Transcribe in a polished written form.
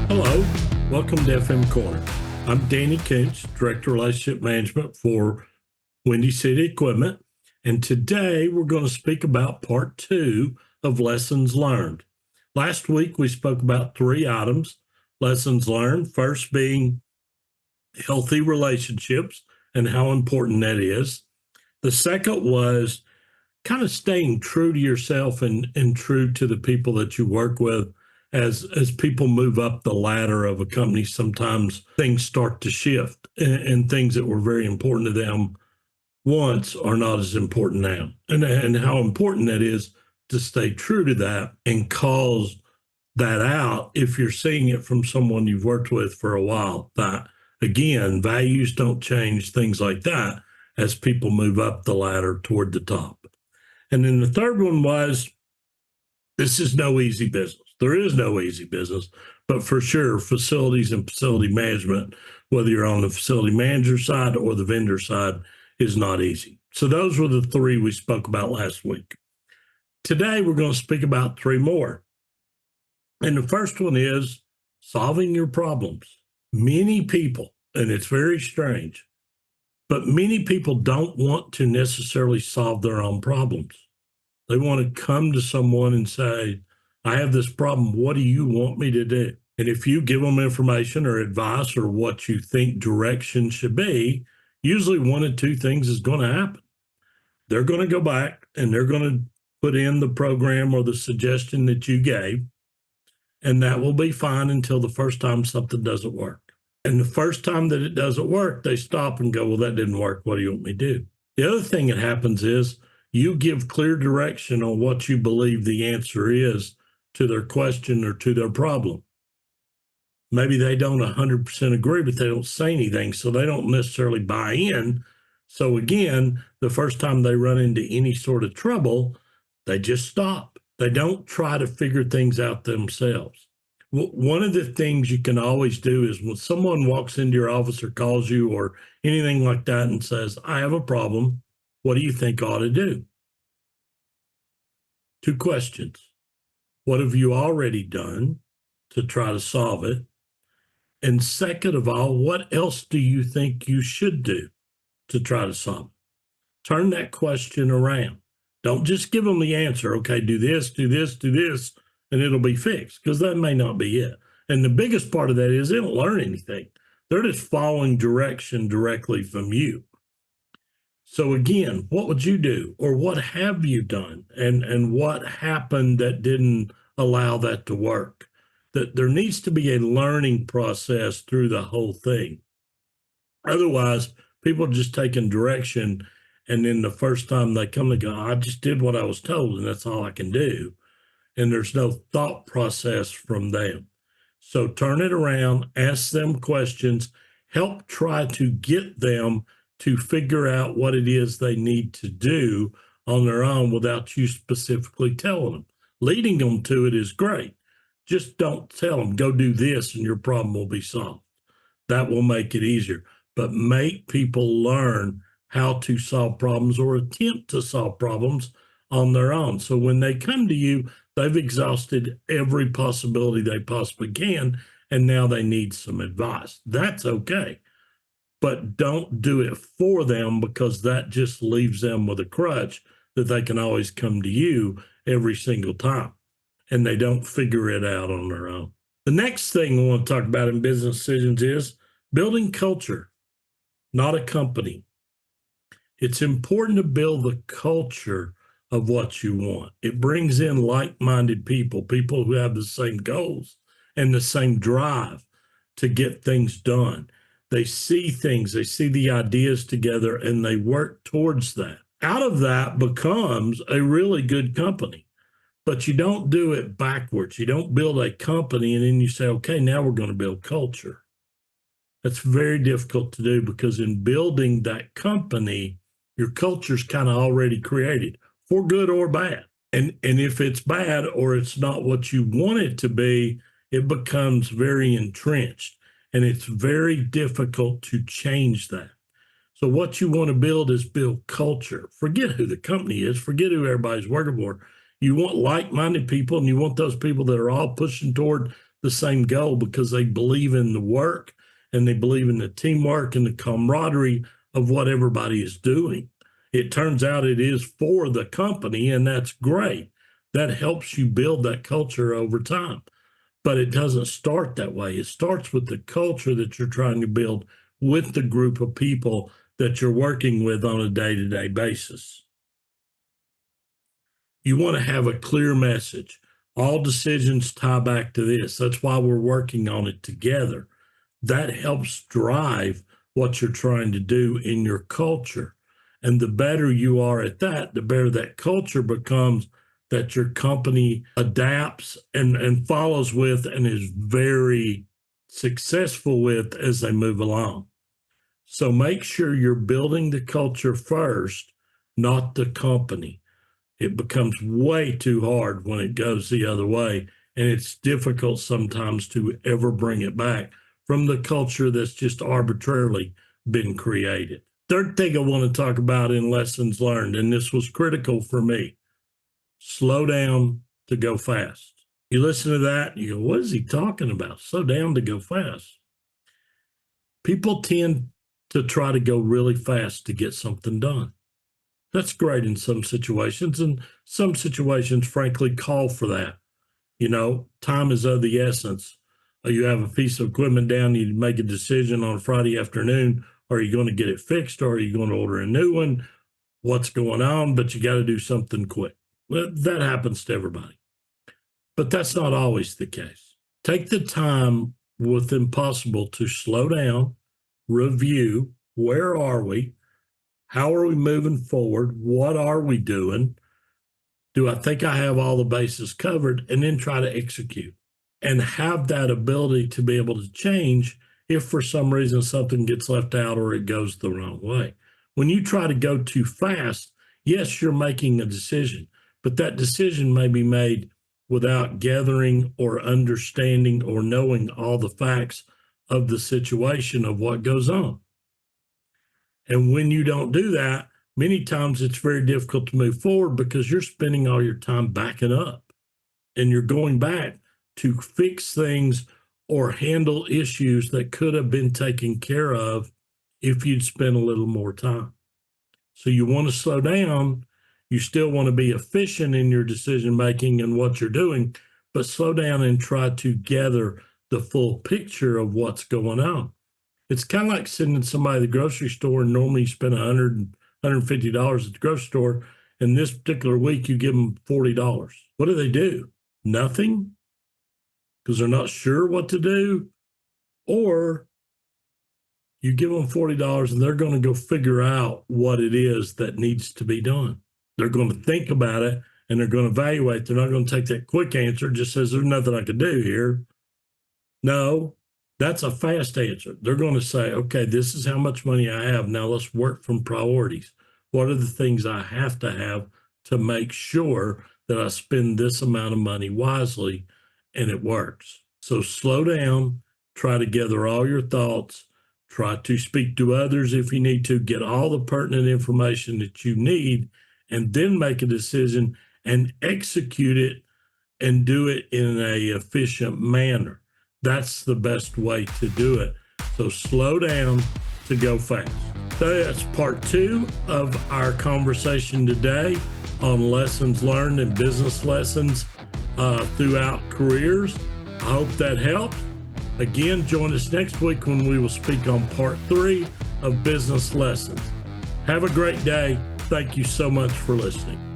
Hello, welcome to FM Corner. I'm Danny Koontz, Director of Relationship Management for Windy City Equipment, and today we're going to speak about part 2 of lessons learned. Last week we spoke about 3 items, lessons learned, first being healthy relationships and how important that is. The second was kind of staying true to yourself and true to the people that you work with. As people move up the ladder of a company, sometimes things start to shift, and things that were very important to them once are not as important now. And how important that is to stay true to that and cause that out if you're seeing it from someone you've worked with for a while. That, again, values don't change, things like that, as people move up the ladder toward the top. And then the third one was, this is no easy business. There is no easy business, but for sure, facilities and facility management, whether you're on the facility manager side or the vendor side, is not easy. So those were the 3 we spoke about last week. Today, we're going to speak about 3 more. And the first one is solving your problems. Many people, and it's very strange, but many people don't want to necessarily solve their own problems. They want to come to someone and say, I have this problem. What do you want me to do? And if you give them information or advice or what you think direction should be, usually one of 2 things is going to happen. They're going to go back and they're going to put in the program or the suggestion that you gave, and that will be fine until the first time something doesn't work. And the first time that it doesn't work, they stop and go, well, that didn't work. What do you want me to do? The other thing that happens is you give clear direction on what you believe the answer is to their question or to their problem. Maybe they don't 100% agree, but they don't say anything, so they don't necessarily buy in. So again, the first time they run into any sort of trouble, they just stop. They don't try to figure things out themselves. One of the things you can always do is when someone walks into your office or calls you or anything like that and says, I have a problem, what do you think I ought to do? 2 questions. What have you already done to try to solve it? And second of all, what else do you think you should do to try to solve it? Turn that question around. Don't just give them the answer, okay, do this, do this, do this, and it'll be fixed, because that may not be it. And the biggest part of that is they don't learn anything. They're just following direction directly from you. So again, what would you do, or what have you done, and what happened that didn't allow that to work? That there needs to be a learning process through the whole thing. Otherwise, people are just taking direction, and then the first time they come, they go, I just did what I was told, and that's all I can do. And there's no thought process from them. So turn it around, ask them questions, help try to get them to figure out what it is they need to do on their own without you specifically telling them. Leading them to it is great. Just don't tell them, go do this and your problem will be solved. That will make it easier. But make people learn how to solve problems or attempt to solve problems on their own. So when they come to you, they've exhausted every possibility they possibly can, and now they need some advice. That's okay. But don't do it for them, because that just leaves them with a crutch that they can always come to you every single time, and they don't figure it out on their own. The next thing we want to talk about in business decisions is building culture, not a company. It's important to build the culture of what you want. It brings in like-minded people, people who have the same goals and the same drive to get things done. They see things, they see the ideas together, and they work towards that. Out of that becomes a really good company. But you don't do it backwards. You don't build a company and then you say, okay, now we're going to build culture. That's very difficult to do, because in building that company, your culture's kind of already created, for good or bad. And if it's bad or it's not what you want it to be, it becomes very entrenched. And it's very difficult to change that. So what you want to build is build culture. Forget who the company is. Forget who everybody's working for. You want like-minded people, and you want those people that are all pushing toward the same goal because they believe in the work and they believe in the teamwork and the camaraderie of what everybody is doing. It turns out it is for the company, and that's great. That helps you build that culture over time. But it doesn't start that way. It starts with the culture that you're trying to build with the group of people that you're working with on a day-to-day basis. You want to have a clear message. All decisions tie back to this. That's why we're working on it together. That helps drive what you're trying to do in your culture. And the better you are at that, the better that culture becomes that your company adapts and follows with and is very successful with as they move along. So make sure you're building the culture first, not the company. It becomes way too hard when it goes the other way. And it's difficult sometimes to ever bring it back from the culture that's just arbitrarily been created. Third thing I want to talk about in lessons learned, and this was critical for me, slow down to go fast. You listen to that, you go, what is he talking about? Slow down to go fast. People tend to try to go really fast to get something done. That's great in some situations, and some situations, frankly, call for that. You know, time is of the essence. You have a piece of equipment down, you make a decision on Friday afternoon, are you going to get it fixed, or are you going to order a new one? What's going on? But you got to do something quick. Well, that happens to everybody. But that's not always the case. Take the time within possible to slow down, review, where are we? How are we moving forward? What are we doing? Do I think I have all the bases covered? And then try to execute and have that ability to be able to change if for some reason something gets left out or it goes the wrong way. When you try to go too fast, yes, you're making a decision, but that decision may be made without gathering or understanding or knowing all the facts of the situation of what goes on. And when you don't do that, many times it's very difficult to move forward because you're spending all your time backing up and you're going back to fix things or handle issues that could have been taken care of if you'd spent a little more time. So you want to slow down. You still want to be efficient in your decision making and what you're doing, but slow down and try to gather the full picture of what's going on. It's kind of like sending somebody to the grocery store, and normally you spend $100, $150 at the grocery store, and this particular week you give them $40. What do they do? Nothing? Because they're not sure what to do? Or you give them $40 and they're going to go figure out what it is that needs to be done. They're going to think about it and they're going to evaluate. They're not going to take that quick answer, just says there's nothing I can do here. No, that's a fast answer. They're going to say, okay, this is how much money I have. Now let's work from priorities. What are the things I have to make sure that I spend this amount of money wisely and it works? So slow down, try to gather all your thoughts, try to speak to others if you need to, get all the pertinent information that you need, and then make a decision and execute it and do it in an efficient manner. That's the best way to do it. So slow down to go fast. So that's part 2 of our conversation today on lessons learned and business lessons throughout careers. I hope that helped. Again, join us next week when we will speak on part 3 of business lessons. Have a great day. Thank you so much for listening.